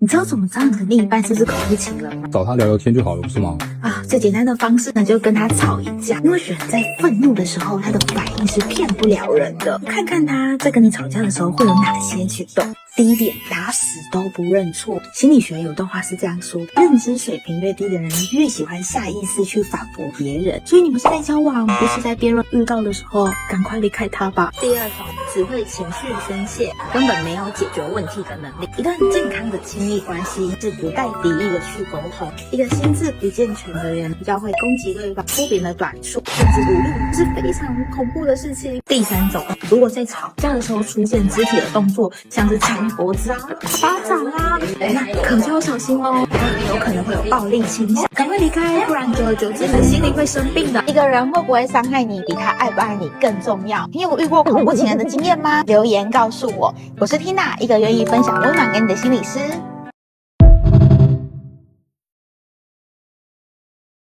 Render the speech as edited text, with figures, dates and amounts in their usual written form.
你知道怎么知道你的另一半是不是恐怖情人吗？找他聊聊天就好了，不是吗？最简单的方式呢，就跟他吵一架。因为人在愤怒的时候，他的反应是骗不了人的。看看他在跟你吵架的时候会有哪些举动。第一点，打死都不认错。心理学有段话是这样说：认知水平越低的人，越喜欢下意识去反驳别人。所以你们是在交往，不是在辩论。遇到的时候，赶快离开他吧。第二种，只会情绪宣泄，根本没有解决问题的能力。一段健康的亲密关系是不带敌意的去沟通。一个心智不健全的人，比较会攻击对方，说别人的短处，甚至侮辱，是非常恐怖的事情。第三种，如果在吵架的时候出现肢体的动作，像是掐脖子啊、巴掌啊，那可就要小心哦，有可能会有暴力倾向，赶快离开，不然久而久之，你心里会生病的。一个人会不会伤害你，比他爱不爱你更重要。你有遇过恐怖情人的经验吗？留言告诉我。我是 Tina， 一个愿意分享温暖给你的心理师。